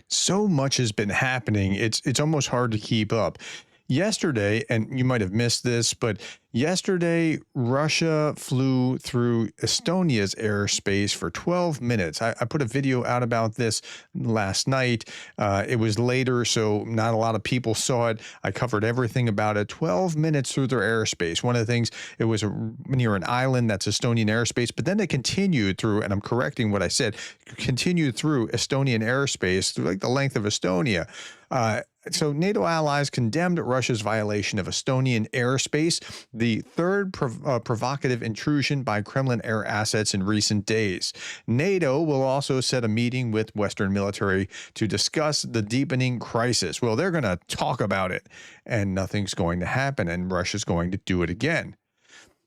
So much has been happening. It's almost hard to keep up. Yesterday, and you might have missed this, but yesterday Russia flew through Estonia's airspace for 12 minutes. I put a video out about this last night. It was later, so not a lot of people saw it. I covered everything about it. 12 minutes through their airspace. One of the things, it was near an island that's Estonian airspace, but then they continued through, and I'm correcting what I said, continued through Estonian airspace through like the length of Estonia. So NATO allies condemned Russia's violation of Estonian airspace, the third provocative intrusion by Kremlin air assets in recent days. NATO will also set a meeting with Western military to discuss the deepening crisis. Well, they're going to talk about it, and nothing's going to happen, and Russia's going to do it again.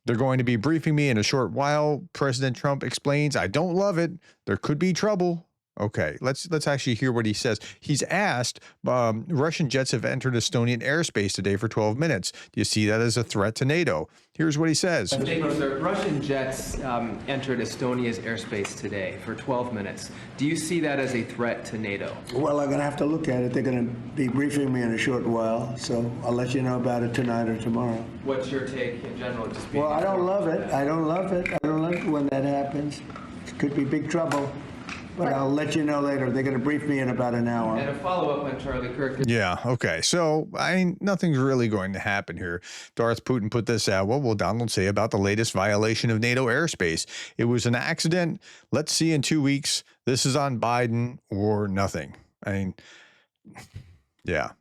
They're going to be briefing me in a short while. President Trump explains, I don't love it. There could be trouble. Okay, let's actually hear what he says. He's asked, Russian jets have entered Estonian airspace today for 12 minutes. Do you see that as a threat to NATO? Here's what he says. Thank you, sir. Russian jets entered Estonia's airspace today for 12 minutes. Do you see that as a threat to NATO? Well, I'm going to have to look at it. They're going to be briefing me in a short while, so I'll let you know about it tonight or tomorrow. What's your take in general? Well, I don't love it. I don't love it. I don't like it when that happens. It could be big trouble. But I'll let you know later. They're going to brief me in about an hour. And a follow-up on Charlie Kirk. Yeah, okay. So, I mean, nothing's really going to happen here. Darth Putin put this out. What will Donald say about the latest violation of NATO airspace? It was an accident. Let's see in 2 weeks. This is on Biden or nothing. I mean, yeah.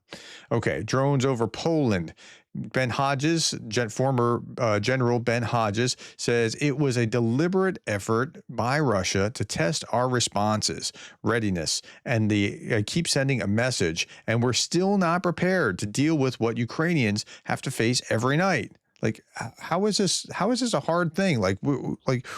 Okay, drones over Poland. Ben Hodges, former General Ben Hodges, says it was a deliberate effort by Russia to test our responses, readiness, and they keep sending a message, and we're still not prepared to deal with what Ukrainians have to face every night. Like, how is this a hard thing? Like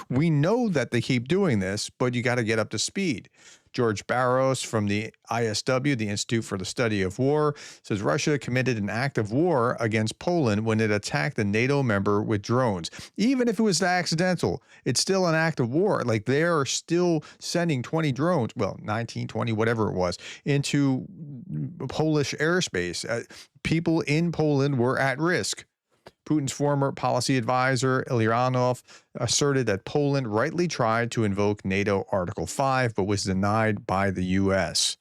we know that they keep doing this, but you got to get up to speed. George Barros from the ISW, the Institute for the Study of War, says Russia committed an act of war against Poland when it attacked a NATO member with drones. Even if it was accidental, it's still an act of war. Like, they are still sending 20 drones, well, 19, 20, whatever it was, into Polish airspace. People in Poland were at risk. Putin's former policy advisor, Ilyanov, asserted that Poland rightly tried to invoke NATO Article 5, but was denied by the U.S.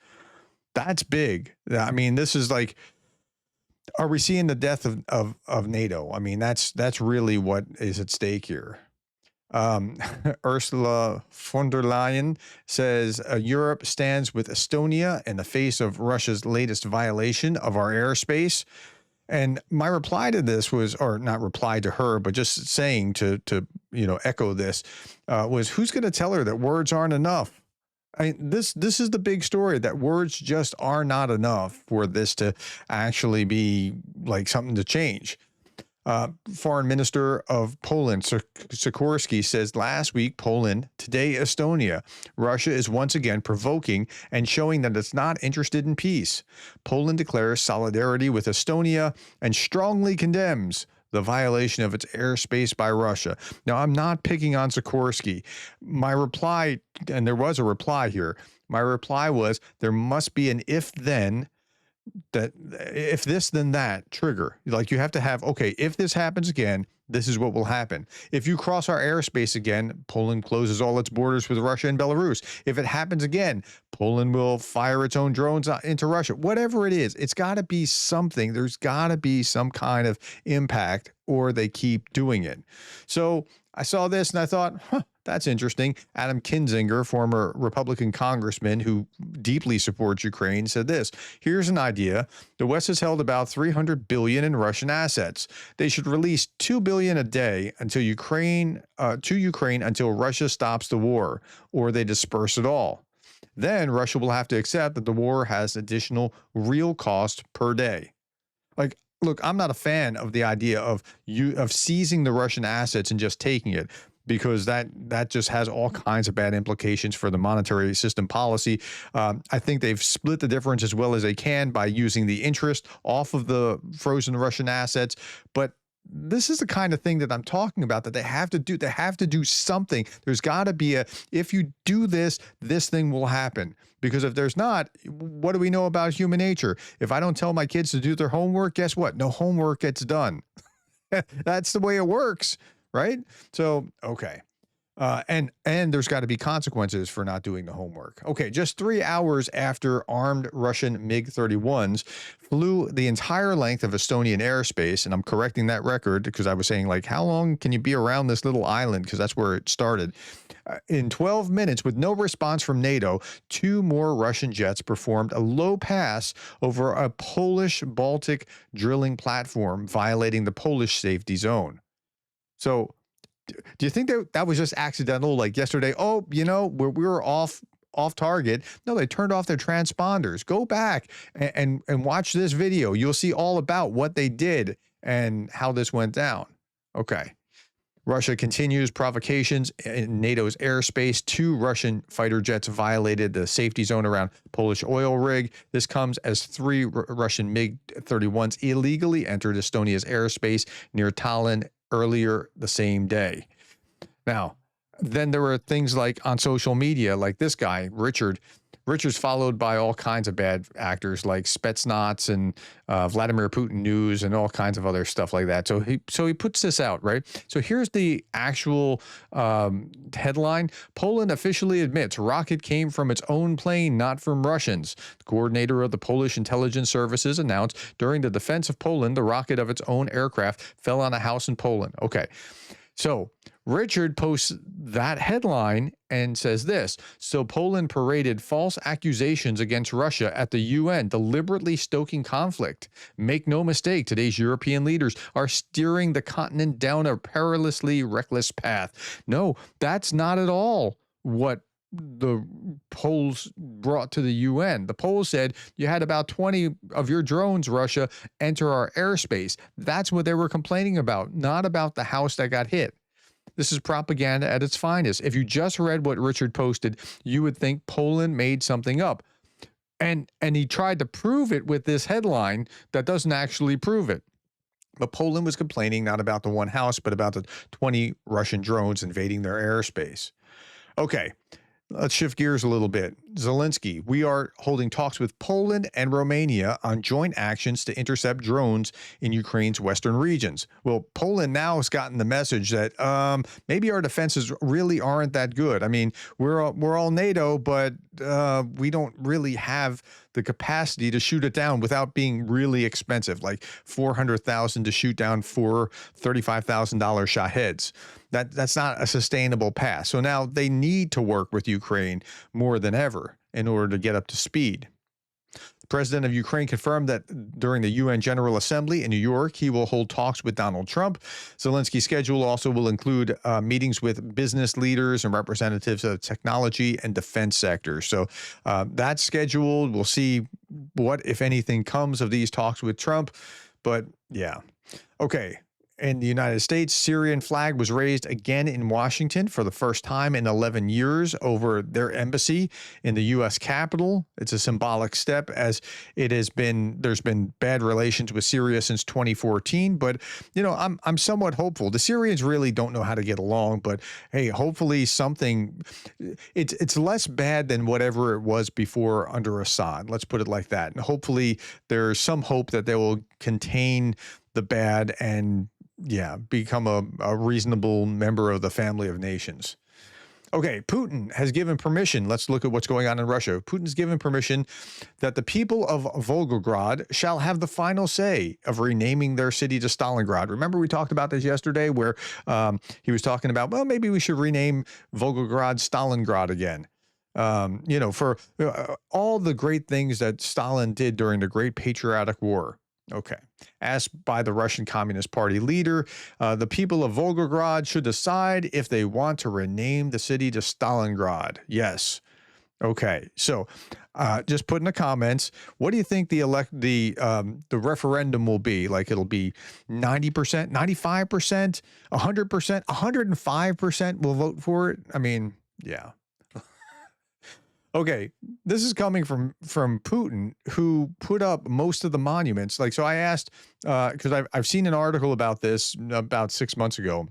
That's big. I mean, this is like, are we seeing the death of NATO? I mean, that's really what is at stake here. Ursula von der Leyen says Europe stands with Estonia in the face of Russia's latest violation of our airspace. And my reply to this was, or not reply to her, but just saying to echo this, was who's going to tell her that words aren't enough? I mean, this is the big story, that words just are not enough for this to actually be like something to change. Foreign Minister of Poland, Sikorski, says last week, Poland, today Estonia. Russia is once again provoking and showing that it's not interested in peace. Poland declares solidarity with Estonia and strongly condemns the violation of its airspace by Russia. Now, I'm not picking on Sikorski. My reply, and there was a reply here, my reply was there must be an if-then, that if this, then that trigger. Like, you have to have, okay, if this happens again, this is what will happen. If you cross our airspace again, Poland closes all its borders with Russia and Belarus. If it happens again, Poland will fire its own drones into Russia. Whatever it is, it's got to be something. There's got to be some kind of impact, or they keep doing it. So I saw this and I thought, that's interesting. Adam Kinzinger, former Republican congressman who deeply supports Ukraine, said this. Here's an idea. The West has held about $300 billion in Russian assets. They should release $2 billion a day until Ukraine until Russia stops the war, or they disperse it all. Then Russia will have to accept that the war has additional real cost per day. Like, look, I'm not a fan of the idea of seizing the Russian assets and just taking it, because that just has all kinds of bad implications for the monetary system policy. I think they've split the difference as well as they can by using the interest off of the frozen Russian assets. But this is the kind of thing that I'm talking about, that they have to do. They have to do something. There's got to be if you do this, this thing will happen. Because if there's not, what do we know about human nature? If I don't tell my kids to do their homework, guess what? No homework gets done. That's the way it works, right? So, okay. And there's got to be consequences for not doing the homework. Okay, just 3 hours after armed Russian MiG-31s flew the entire length of Estonian airspace, and I'm correcting that record because I was saying, like, how long can you be around this little island? Because that's where it started. In 12 minutes, with no response from NATO, 2 more Russian jets performed a low pass over a Polish Baltic drilling platform, violating the Polish safety zone. So, do you think that was just accidental? Like yesterday, oh, we were off target. No, they turned off their transponders. Go back and watch this video. You'll see all about what they did and how this went down. Okay. Russia continues provocations in NATO's airspace. 2 Russian fighter jets violated the safety zone around Polish oil rig. This comes as 3 Russian MiG-31s illegally entered Estonia's airspace near Tallinn earlier the same day. Now, then there were things like on social media, like this guy, Richard. Richard's followed by all kinds of bad actors like Spetsnaz and Vladimir Putin News and all kinds of other stuff like that. So he puts this out, right? So here's the actual headline. Poland officially admits rocket came from its own plane, not from Russians. The coordinator of the Polish intelligence services announced during the defense of Poland, the rocket of its own aircraft fell on a house in Poland. Okay. So Richard posts that headline and says this. So Poland paraded false accusations against Russia at the UN, deliberately stoking conflict. Make no mistake, today's European leaders are steering the continent down a perilously reckless path. No, that's not at all what the Poles brought to the UN. The Poles said you had about 20 of your drones, Russia, enter our airspace. That's what they were complaining about, not about the house that got hit. This is propaganda at its finest. If you just read what Richard posted, you would think Poland made something up. And he tried to prove it with this headline that doesn't actually prove it. But Poland was complaining not about the one house, but about the 20 Russian drones invading their airspace. Okay. Let's shift gears a little bit. Zelensky, we are holding talks with Poland and Romania on joint actions to intercept drones in Ukraine's western regions. Well, Poland now has gotten the message that maybe our defenses really aren't that good. I mean, we're all NATO, but we don't really have the capacity to shoot it down without being really expensive, like $400,000 to shoot down 4 $35,000 Shaheeds. That's not a sustainable path. So now they need to work with Ukraine more than ever in order to get up to speed. The president of Ukraine confirmed that during the UN General Assembly in New York, he will hold talks with Donald Trump. Zelensky's schedule also will include meetings with business leaders and representatives of technology and defense sectors. So that's scheduled. We'll see what, if anything, comes of these talks with Trump. But yeah. Okay. In the United States, Syrian flag was raised again in Washington for the first time in 11 years over their embassy in the U.S. Capitol. It's a symbolic step, as there's been bad relations with Syria since 2014. But, I'm somewhat hopeful. The Syrians really don't know how to get along. But, hey, hopefully it's less bad than whatever it was before under Assad. Let's put it like that. And hopefully there's some hope that they will contain the bad and become a reasonable member of the family of nations. Okay, Putin has given permission. Let's look at what's going on in Russia. Putin's given permission that the people of Volgograd shall have the final say of renaming their city to Stalingrad. Remember we talked about this yesterday where he was talking about, well, maybe we should rename Volgograd Stalingrad again. For all the great things that Stalin did during the Great Patriotic War. Okay. Asked by the Russian Communist Party leader, the people of Volgograd should decide if they want to rename the city to Stalingrad. Yes. Okay. So just put in the comments, what do you think the referendum will be? Like it'll be 90%, 95%, 100%, 105% will vote for it? I mean, yeah. Okay, this is coming from Putin, who put up most of the monuments. Like, so I asked, because I've seen an article about this about 6 months ago.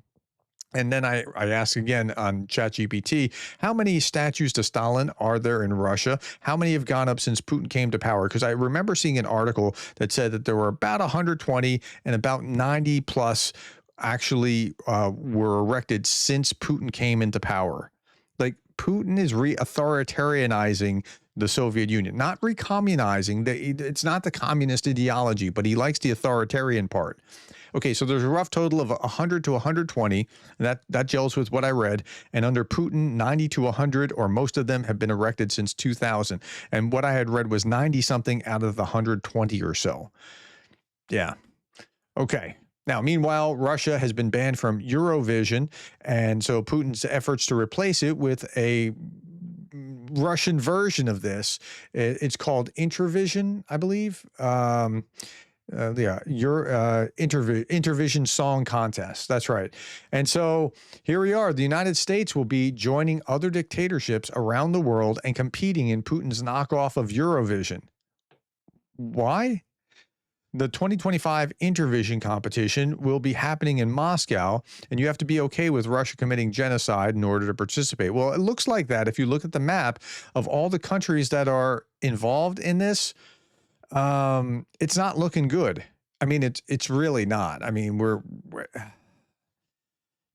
And then I asked again on ChatGPT, how many statues to Stalin are there in Russia? How many have gone up since Putin came to power? Because I remember seeing an article that said that there were about 120 and about 90 plus actually were erected since Putin came into power. Like, Putin is re-authoritarianizing the Soviet Union, not recommunizing. It's not the communist ideology, but he likes the authoritarian part. Okay, so there's a rough total of 100 to 120, and that gels with what I read. And under Putin, 90 to 100, or most of them have been erected since 2000. And what I had read was 90 something out of the 120 or so. Yeah. Okay. Now, meanwhile, Russia has been banned from Eurovision, and so Putin's efforts to replace it with a Russian version of this, it's called Intervision, I believe. Your Intervision Song Contest. That's right. And so here we are. The United States will be joining other dictatorships around the world and competing in Putin's knockoff of Eurovision. Why? The 2025 Intervision competition will be happening in Moscow, and you have to be okay with Russia committing genocide in order to participate. Well, it looks like that if you look at the map of all the countries that are involved in this. It's not looking good. I mean, it's really not. I mean,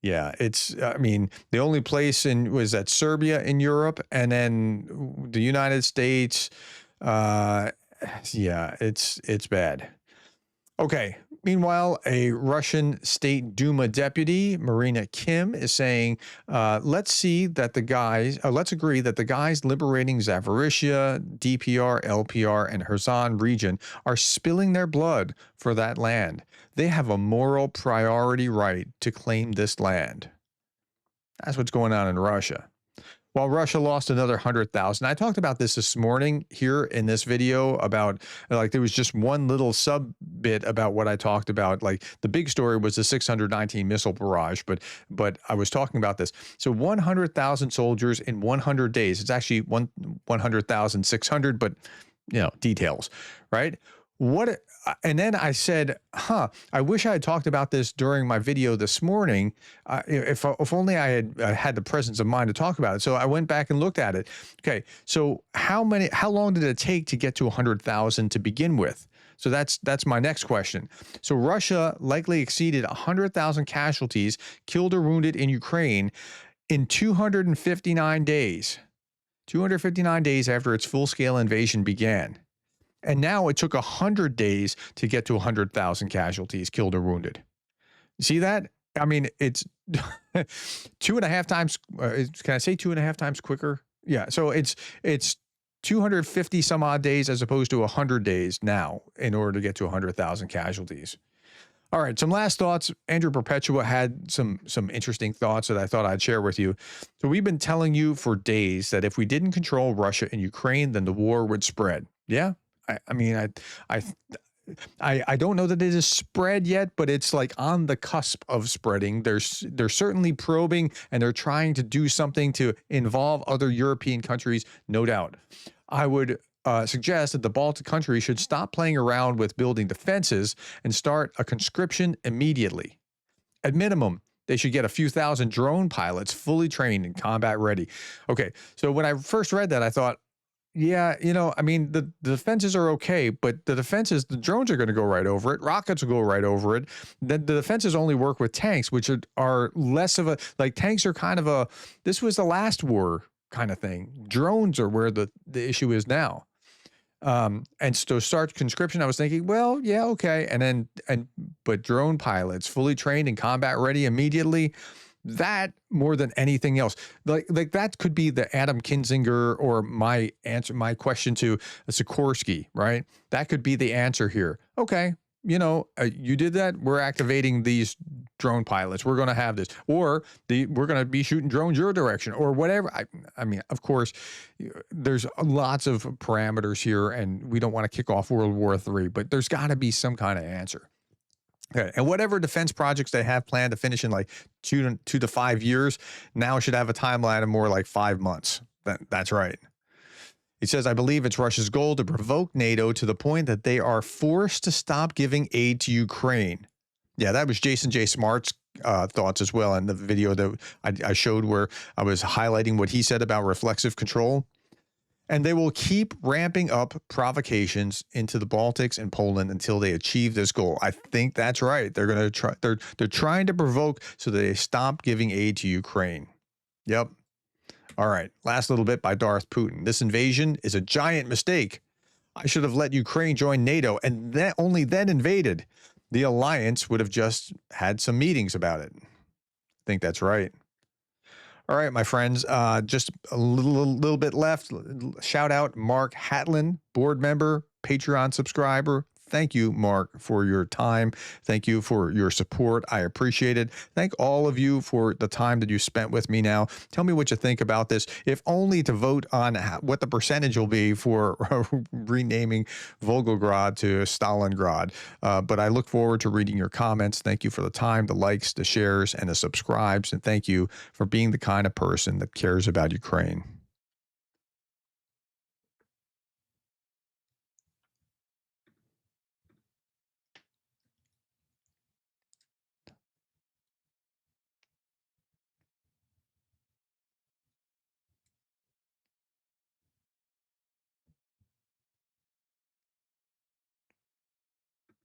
yeah, I mean, the only place was that Serbia in Europe, and then the United States. Yeah, it's bad. Okay. Meanwhile, a Russian State Duma deputy, Marina Kim, is saying, let's agree that the guys liberating Zaporizhia, DPR, LPR, and Kherson region are spilling their blood for that land. They have a moral priority right to claim this land. That's what's going on in Russia. While Russia lost another 100,000. I talked about this morning here in this video about, like, there was just one little sub bit about what I talked about. Like, the big story was the 619 missile barrage, but I was talking about this. So 100,000 soldiers in 100 days. It's actually 100,600, but details, right? And then I said, I wish I had talked about this during my video this morning. If only I had the presence of mind to talk about it. So I went back and looked at it. Okay, so how long did it take to get to 100,000 to begin with? So that's my next question. So Russia likely exceeded 100,000 casualties killed or wounded in Ukraine in 259 days. 259 days after its full-scale invasion began. And now it took 100 days to get to 100,000 casualties killed or wounded. See that? I mean, it's 2.5 times. Can I say 2.5 times quicker? Yeah. So it's 250 some odd days as opposed to 100 days now in order to get to 100,000 casualties. All right, some last thoughts. Andrew Perpetua had some interesting thoughts that I thought I'd share with you. So we've been telling you for days that if we didn't control Russia and Ukraine, then the war would spread. Yeah. I mean, I don't know that it is spread yet, but it's like on the cusp of spreading. They're certainly probing, and they're trying to do something to involve other European countries, no doubt. I would suggest that the Baltic countries should stop playing around with building defenses and start a conscription immediately. At minimum, they should get a few thousand drone pilots fully trained and combat ready. Okay, so when I first read that, I thought, yeah, I mean, the defenses are okay, but the drones are going to go right over it. Rockets will go right over it. Then the defenses only work with tanks, which are less of tanks are kind of this was the last war kind of thing. Drones are where the issue is now. And so start conscription, I was thinking, well, yeah, okay. But drone pilots fully trained and combat ready immediately. That more than anything else, like that could be the Adam Kinzinger or my question to Sikorsky, right? That could be the answer here. Okay, you did that. We're activating these drone pilots. We're going to have this, or we're going to be shooting drones your direction, or whatever. I mean, of course, there's lots of parameters here, and we don't want to kick off World War III, but there's got to be some kind of answer. Okay. And whatever defense projects they have planned to finish in like 2 to 5 years now should have a timeline of more like 5 months. That's right. He says, I believe it's Russia's goal to provoke NATO to the point that they are forced to stop giving aid to Ukraine. Yeah, that was Jason J. Smart's thoughts as well in the video that I showed where I was highlighting what he said about reflexive control. And they will keep ramping up provocations into the Baltics and Poland until they achieve this goal. I think that's right. They're going to try. They're trying to provoke so that they stop giving aid to Ukraine. Yep. All right, last little bit by Darth Putin. This invasion is a giant mistake. I should have let Ukraine join NATO and then only then invaded. The alliance would have just had some meetings about it. I think that's right. All right, my friends, just a little bit left. Shout out Mark Hatlin, board member, Patreon subscriber. Thank you, Mark, for your time. Thank you for your support. I appreciate it. Thank all of you for the time that you spent with me now. Tell me what you think about this, if only to vote on what the percentage will be for renaming Volgograd to Stalingrad. But I look forward to reading your comments. Thank you for the time, the likes, the shares, and the subscribes. And thank you for being the kind of person that cares about Ukraine.